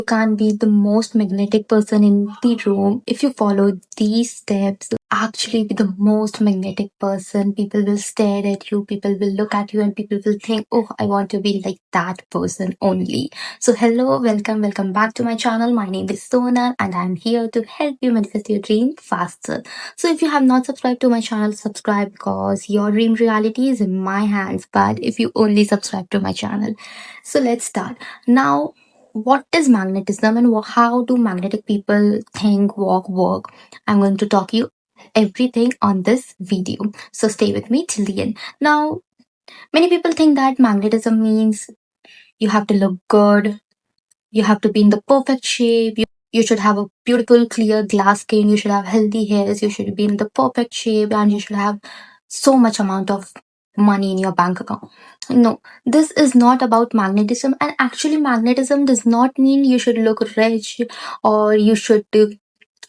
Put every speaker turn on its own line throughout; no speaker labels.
You can be the most magnetic person in the room. If you follow these steps, actually be the most magnetic person. People will stare at you, people will look at you, and people will think, oh, I want to be like that person only. So, hello, welcome back to my channel. My name is Sona, and I'm here to help you manifest your dream faster. So, if you have not subscribed to my channel, subscribe because your dream reality is in my hands. But if you only subscribe to my channel, so let's start now. What is magnetism and how do magnetic people think, walk, work? I'm going to talk you everything on this video. So stay with me till the end. Now, many people think that magnetism means you have to look good, you have to be in the perfect shape, you should have a beautiful, clear glass skin, you should have healthy hairs, you should be in the perfect shape, and you should have so much amount of money in your bank account. No, this is not about magnetism, and actually, magnetism does not mean you should look rich or you should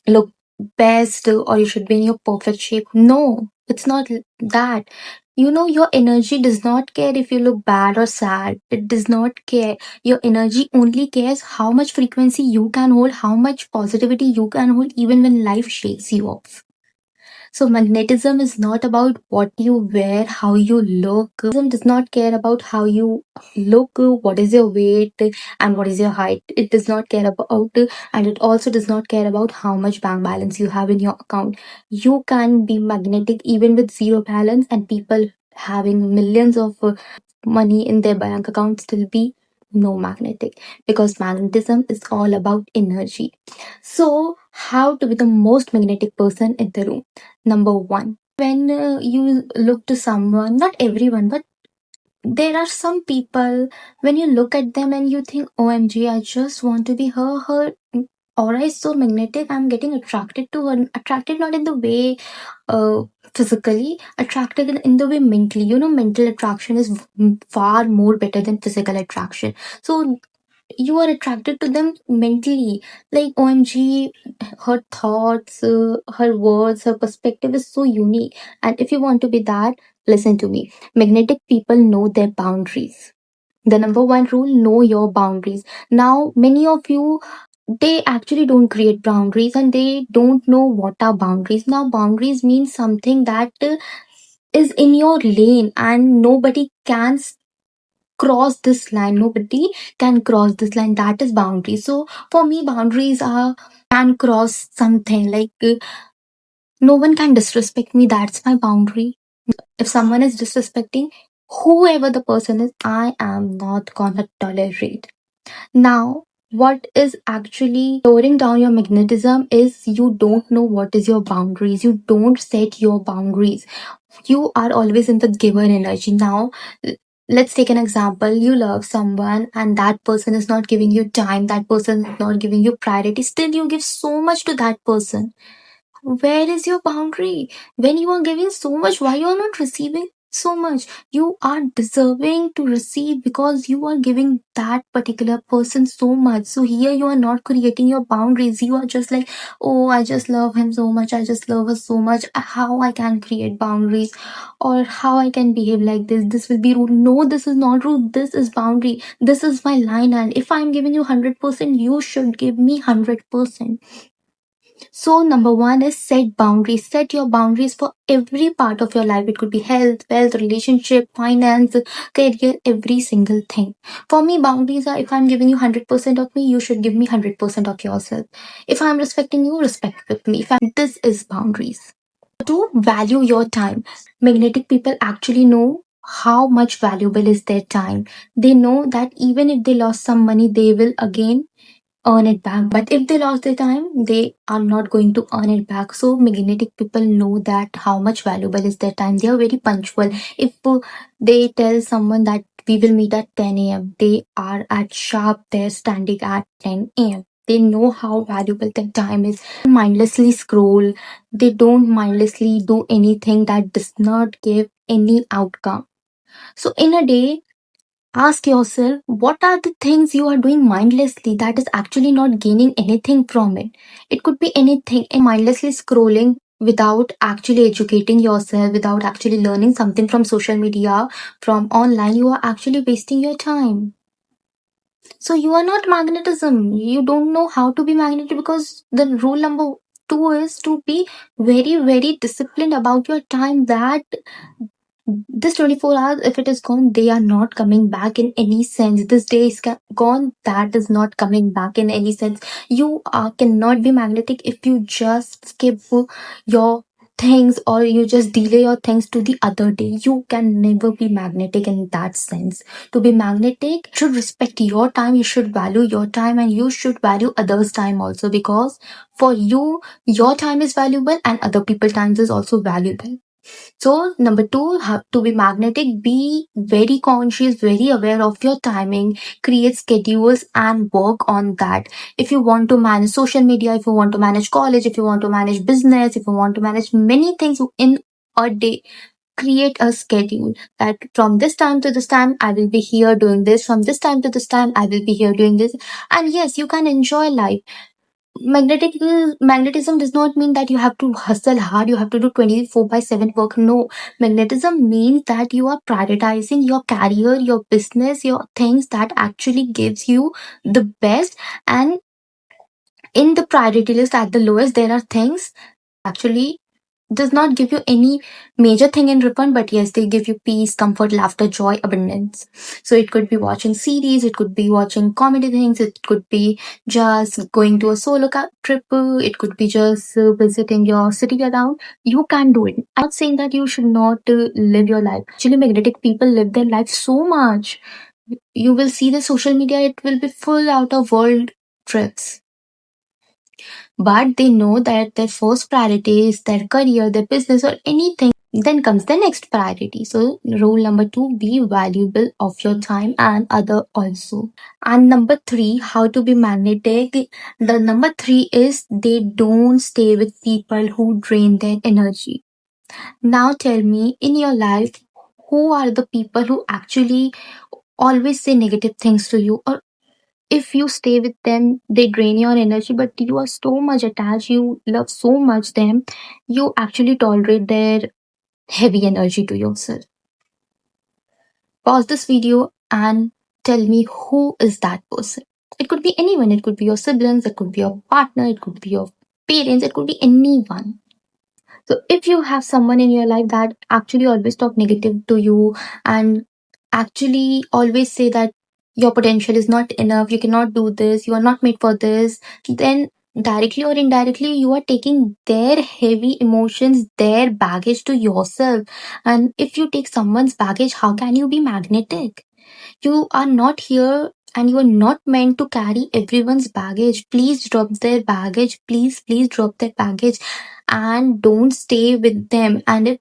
look best or you should be in your perfect shape. No, it's not that. Your energy does not care if you look bad or sad. It does not care. Your energy only cares how much frequency you can hold, how much positivity you can hold, even when life shakes you off. So magnetism is not about what you wear, how you look. Magnetism does not care about how you look, what is your weight, and what is your height. It does not care about, and it also does not care about how much bank balance you have in your account. You can be magnetic even with zero balance, and people having millions of money in their bank account still be no magnetic, because magnetism is all about energy. So, how to be the most magnetic person in the room? Number one, when you look to someone, not everyone, but there are some people, when you look at them and you think, OMG, I just want to be her. Her aura is so magnetic, I'm getting attracted to her. Attracted not in the way uh, physically, attracted in the way mentally. Mental attraction is far more better than physical attraction. So you are attracted to them mentally, like OMG, her thoughts, her words, her perspective is so unique. And if you want to be that, listen to me. Magnetic people know their boundaries. The number one rule, know your boundaries. Now many of you, they actually don't create boundaries and they don't know what are boundaries. Now boundaries mean something that is in your lane and nobody can cross this line. Nobody can cross this line. That is boundaries. So for me, boundaries are, can cross something like no one can disrespect me. That's my boundary. If someone is disrespecting, whoever the person is, I am not gonna tolerate. Now, what is actually lowering down your magnetism is you don't know what is your boundaries. You don't set your boundaries. You are always in the giver energy. Now, let's take an example. You love someone and that person is not giving you time, that person is not giving you priority. Still, you give so much to that person. Where is your boundary? When you are giving so much, why you are not receiving so much? You are deserving to receive because you are giving that particular person so much. So here you are not creating your boundaries. You are just like, oh, I just love him so much, I just love her so much. How I can create boundaries or how I can behave like this? This will be rude. No, this is not rude. This is boundary. This is my line, and if I'm giving you 100%, you should give me 100%. So, number one is set boundaries. Set your boundaries for every part of your life. It could be health, wealth, relationship, finance, career, every single thing. For me, boundaries are, if I'm giving you 100% of me, you should give me 100% of yourself. If I'm respecting you, respect with me. This is boundaries. To value your time. Magnetic people actually know how much valuable is their time. They know that even if they lost some money, they will again earn it back. But if they lost their time, they are not going to earn it back. So magnetic people know that how much valuable is their time. They are very punctual. If they tell someone that we will meet at 10 a.m., they are at sharp there standing at 10 a.m. They know how valuable their time is. Mindlessly scroll. They don't mindlessly do anything that does not give any outcome. So in a day, ask yourself, what are the things you are doing mindlessly that is actually not gaining anything from it? It could be anything. Mindlessly scrolling without actually educating yourself, without actually learning something from social media, from online, you are actually wasting your time. So you are not magnetism. You don't know how to be magnetic, because the rule number two is to be very, very disciplined about your time. That this 24 hours, if it is gone, they are not coming back in any sense. This day is gone, that is not coming back in any sense. You cannot be magnetic if you just skip your things, or you just delay your things to the other day. You can never be magnetic in that sense. To be magnetic, you should respect your time, you should value your time, and you should value others time also, because for you, your time is valuable and other people's time is also valuable. So, number two, have to be magnetic. Be very conscious, very aware of your timing, create schedules and work on that. If you want to manage social media, if you want to manage college, if you want to manage business, if you want to manage many things in a day, create a schedule that from this time to this time I will be here doing this, from this time to this time I will be here doing this. And yes, you can enjoy life. Magnetism does not mean that you have to hustle hard, you have to do 24 by 7 work. No, magnetism means that you are prioritizing your career, your business, your things that actually gives you the best. And in the priority list at the lowest, there are things actually does not give you any major thing in return, but yes, they give you peace, comfort, laughter, joy, abundance. So it could be watching series, it could be watching comedy things, it could be just going to a solo trip, it could be just visiting your city around. You can do it. I'm not saying that you should not live your life. Actually, magnetic people live their life so much. You will see the social media, it will be full out of world trips, but they know that their first priority is their career, their business, or anything. Then comes the next priority. So, rule number two, be valuable of your time and other also. And number three, how to be magnetic. The number three is they don't stay with people who drain their energy. Now, tell me in your life, who are the people who actually always say negative things to you, or if you stay with them, they drain your energy, but you are so much attached, you love so much them, you actually tolerate their heavy energy to yourself. Pause this video and tell me, who is that person? It could be anyone, it could be your siblings, it could be your partner, it could be your parents, it could be anyone. So if you have someone in your life that actually always talk negative to you and actually always say that your potential is not enough, you cannot do this, you are not made for this, then directly or indirectly you are taking their heavy emotions, their baggage to yourself. And if you take someone's baggage, how can you be magnetic? You are not here and you are not meant to carry everyone's baggage. Please drop their baggage. Please drop their baggage and don't stay with them. And if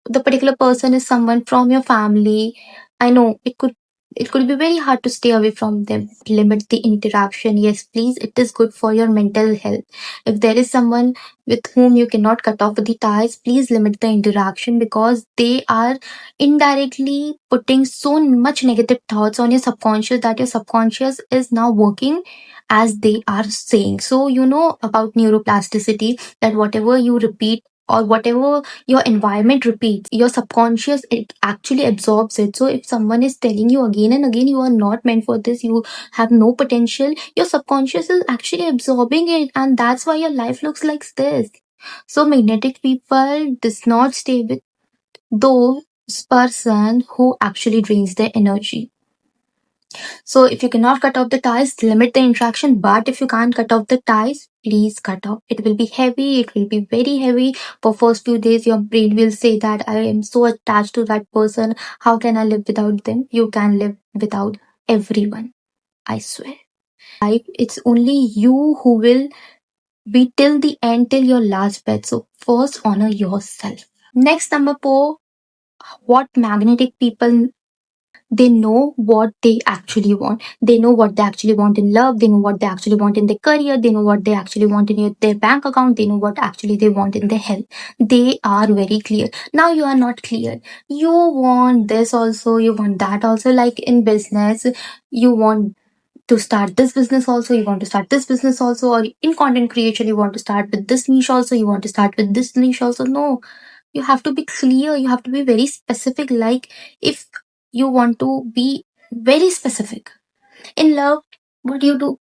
the particular person is someone from your family, I know it could be very hard to stay away from them. Limit the interaction. Yes, please, it is good for your mental health. If there is someone with whom you cannot cut off the ties, please limit the interaction, because they are indirectly putting so much negative thoughts on your subconscious that your subconscious is now working as they are saying. So you know about neuroplasticity, that whatever you repeat or whatever your environment repeats, your subconscious, it actually absorbs it. So if someone is telling you again and again you are not meant for this, you have no potential, your subconscious is actually absorbing it, and that's why your life looks like this. So magnetic people does not stay with those person who actually drains their energy. So if you cannot cut off the ties, limit the interaction. But if you can't cut off the ties, please cut off. It will be heavy. It will be very heavy. For first few days, your brain will say that I am so attached to that person. How can I live without them? You can live without everyone. I swear. Life, it's only you who will be till the end, till your last breath. So first honor yourself. Next, number four, what magnetic people, they know what they actually want. They know what they actually want in love. They know what they actually want in their career. They know what they actually want in their bank account. They know what actually they want in their health. They are very clear. Now you are not clear. You want this also, you want that also. Like in business, you want to start this business also, you want to start this business also, or in content creation, you want to start with this niche also, you want to start with this niche also. No, you have to be clear, you have to be very specific. Like if you want to be very specific, In love, what do you do?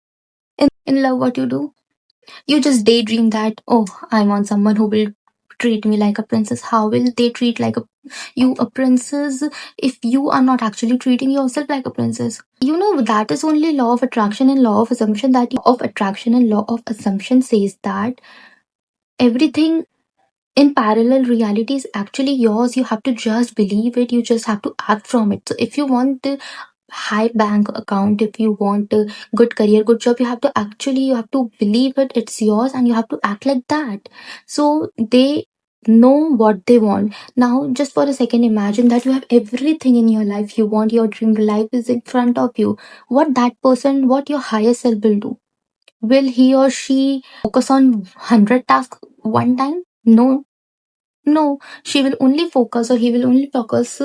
In love, what you do? You just daydream that, oh, I want someone who will treat me like a princess. How will they treat like you a princess if you are not actually treating yourself like a princess? You know that is only law of attraction and law of assumption, that of attraction and law of assumption says that everything in parallel reality is actually yours. You have to just believe it, you just have to act from it. So if you want a high bank account, if you want a good career, good job, you have to believe it, it's yours, and you have to act like that. So they know what they want. Now just for a second imagine that you have everything in your life you want, your dream life is in front of you. What that person, what your higher self will do? Will he or she focus on 100 tasks one time? No, no, she will only focus, or he will only focus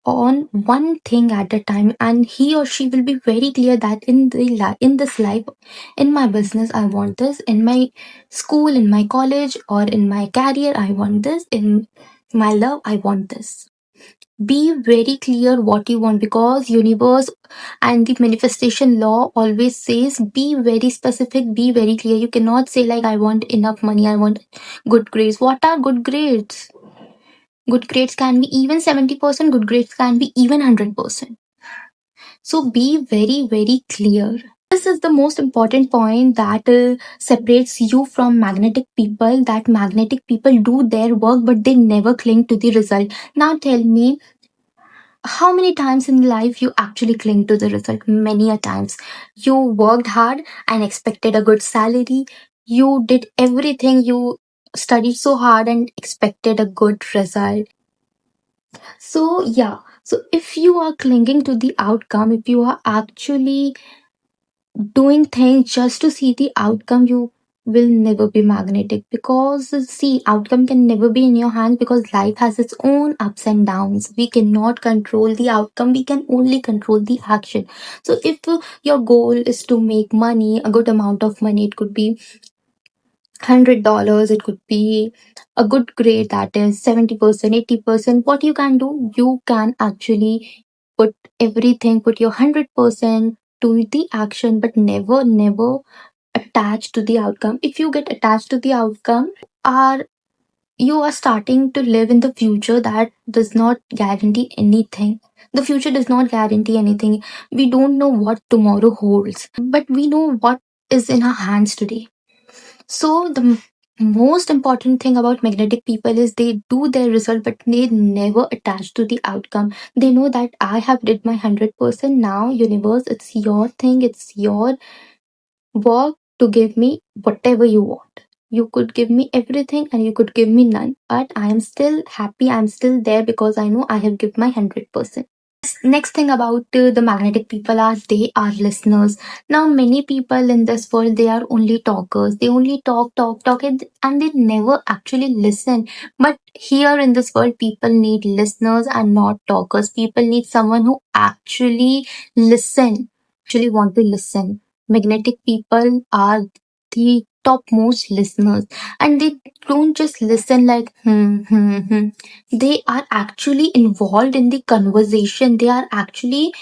on one thing at a time, and he or she will be very clear that in this life, in my business I want this, in my school, in my college, or in my career I want this, in my love I want this. Be very clear what you want, because universe and the manifestation law always says be very specific, be very clear. You cannot say like I want enough money, I want good grades. What are good grades? Good grades can be even 70%, good grades can be even 100%. So be very, very clear. This is the most important point that separates you from magnetic people. That magnetic people do their work, but they never cling to the result. Now tell me, how many times in life you actually cling to the result? Many a times. You worked hard and expected a good salary. You did everything. You studied so hard and expected a good result. So, yeah. So, if you are clinging to the outcome, if you are actually doing things just to see the outcome, you will never be magnetic, because see, outcome can never be in your hands, because life has its own ups and downs. We cannot control the outcome, we can only control the action. So if your goal is to make money, a good amount of money, it could be $100, it could be a good grade, that is 70%, 80%. What you can do, you can actually put everything, put your 100% to the action, but never attached to the outcome. If you get attached to the outcome, are you are starting to live in the future that does not guarantee anything. The future does not guarantee anything. We don't know what tomorrow holds, but we know what is in our hands today. So the most important thing about magnetic people is they do their result, but they never attach to the outcome. They know that I have did my 100%. Now, universe, it's your thing. It's your work to give me whatever you want. You could give me everything and you could give me none, but I am still happy. I'm still there because I know I have given my 100%. Next thing about the magnetic people are they are listeners. Now many people in this world, they are only talkers. They only talk, and they never actually listen. But here in this world, people need listeners and not talkers. People need someone who actually listen, actually want to listen. Magnetic people are the topmost listeners, and they don't just listen like hmm. They are actually involved in the conversation. They are actually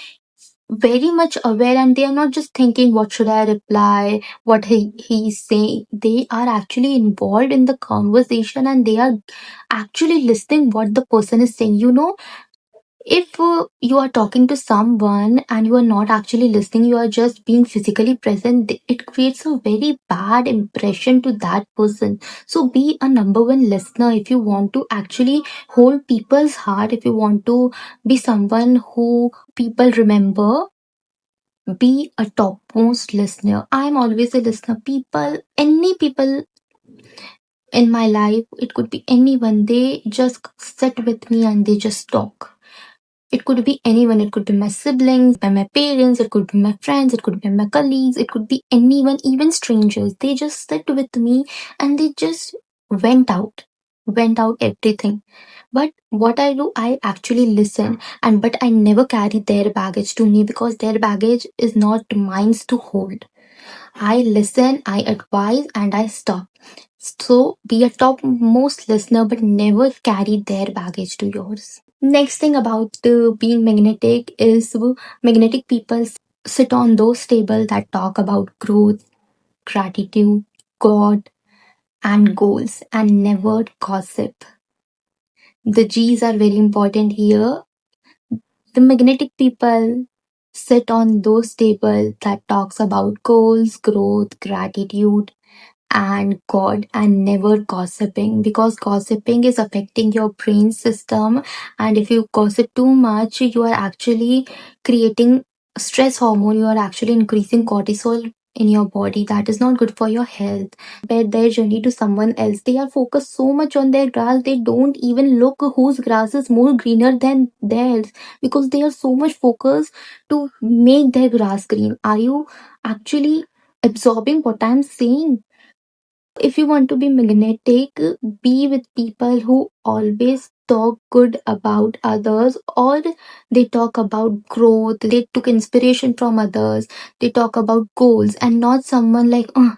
very much aware, and they are not just thinking what should I reply, what he's saying. They are actually involved in the conversation, and they are actually listening what the person is saying. You know, if you are talking to someone and you are not actually listening, you are just being physically present, it creates a very bad impression to that person. So be a number one listener. If you want to actually hold people's heart, if you want to be someone who people remember, be a topmost listener. I'm always a listener. People, any people in my life, it could be anyone, they just sit with me and they just talk. It could be anyone. It could be my siblings, by my parents, it could be my friends, it could be my colleagues, it could be anyone, even strangers. They just sit with me and they just went out everything. But what I do, I actually listen, and but I never carry their baggage to me, because their baggage is not mine to hold. I listen, I advise, and I stop. So be a topmost listener, but never carry their baggage to yours. Next thing about being magnetic is magnetic people. sit on those tables that talk about growth, gratitude, God, and goals, and never gossip. The G's are very important here. The magnetic people sit on those tables that talks about goals, growth, gratitude, and God, and never gossiping, because gossiping is affecting your brain system. And if you gossip too much, you are actually creating stress hormone, you are actually increasing cortisol in your body. That is not good for your health. Compare their journey to someone else. They are focused so much on their grass, they don't even look whose grass is more greener than theirs, because they are so much focused to make their grass green. Are you actually absorbing what I'm saying? If you want to be magnetic, be with people who always talk good about others, or they talk about growth, they took inspiration from others, they talk about goals, and not someone like, oh,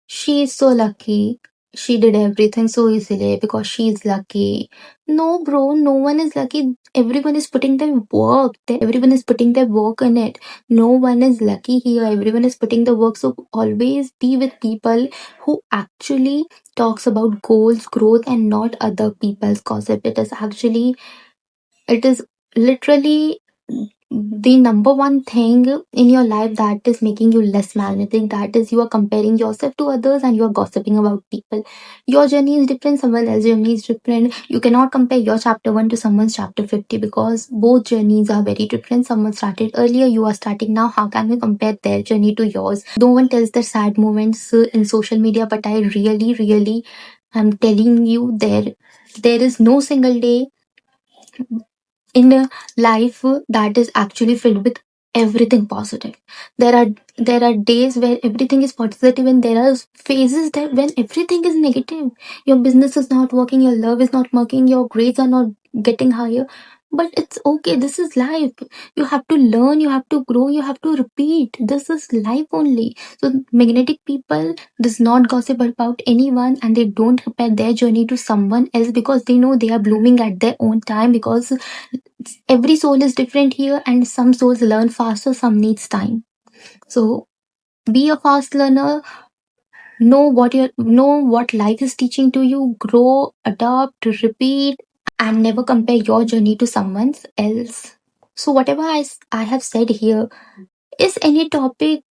she is so lucky. She did everything so easily because she is lucky. No, bro, no one is lucky. Everyone is putting their work. Everyone is putting their work in it. No one is lucky here. Everyone is putting the work. So always be with people who actually talks about goals, growth, and not other people's gossip. It is literally the number one thing in your life that is making you less magnetic. That is, you are comparing yourself to others and you are gossiping about people. Your journey is different, someone else's journey is different. You cannot compare your chapter 1 to someone's chapter 50, because both journeys are very different. Someone started earlier, you are starting now. How can we compare their journey to yours? No one tells their sad moments in social media, but I really am telling you, there is no single day in a life that is actually filled with everything positive. There are days where everything is positive, and there are phases that when everything is negative. Your business is not working, your love is not working, your grades are not getting higher. But it's okay, this is life. You have to learn, you have to grow, you have to repeat. This is life only. So magnetic people does not gossip about anyone, and they don't compare their journey to someone else, because they know they are blooming at their own time. Because every soul is different here, and some souls learn faster, some needs time. So be a fast learner. Know what life is teaching to you. Grow, adopt, repeat, and never compare your journey to someone else. So whatever I have said here, is any topic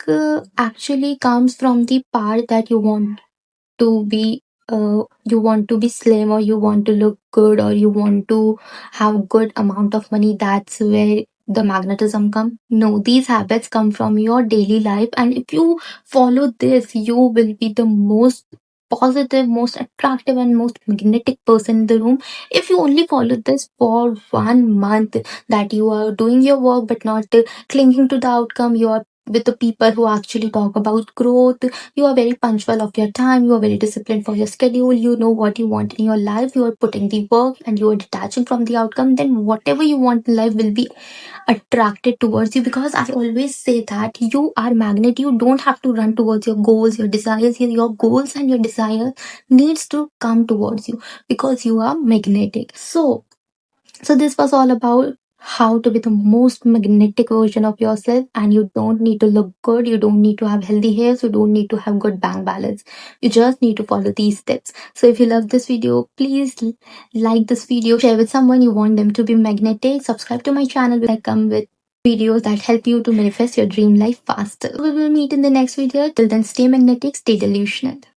actually comes from the part that to be you want to be slim, or you want to look good, or you want to have good amount of money. That's where the magnetism come. No, these habits come from your daily life, and if you follow this, you will be the most positive, most attractive, and most magnetic person in the room. If you only follow this for 1 month, that you are doing your work but not clinging to the outcome, you are with the people who actually talk about growth, you are very punctual of your time, you are very disciplined for your schedule, you know what you want in your life, you are putting the work, and you are detaching from the outcome, then whatever you want in life will be attracted towards you. Because I always say that you are magnet. You don't have to run towards your goals, your desires. Your goals and your desire needs to come towards you, because you are magnetic. So this was all about how to be the most magnetic version of yourself, and you don't need to look good, you don't need to have healthy hairs, you don't need to have good bank balance. You just need to follow these steps. So if you love this video, please like this video, share with someone you want them to be magnetic, subscribe to my channel where I come with videos that help you to manifest your dream life faster. We will meet in the next video. Till then, stay magnetic, stay delusional.